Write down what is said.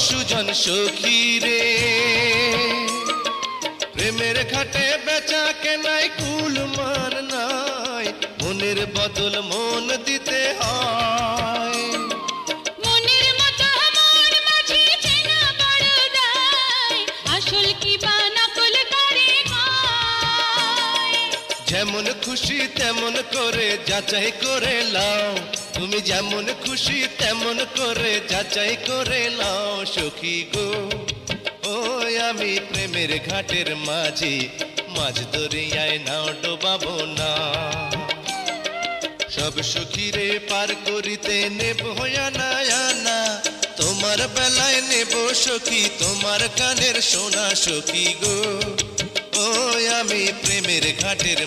সুজন সখী রে, প্রেমের ঘাটে বেচা কেনাই কুলমান নাই, মনের বদল মন দিতে হয়। মনের মতো মন মাঝে চেনা বড় দায়, আসল কি বা নকল করে কয়। যেমন খুশি তেমন করে যাচাই করে লাও, তুমি যেমন খুশি তেমন করে যাচাই করে লাও সখী গো। ওই আমি প্রেমের ঘাটের মাঝি, মাঝ দরিয়ায় নাও ডোবাবো না। সব সখীরে পার করিতে নেব আনা আনা, তোমার বেলায় নেব সখী তোমার কানের সোনা সখী গো। ওই আমি প্রেমের ঘাটের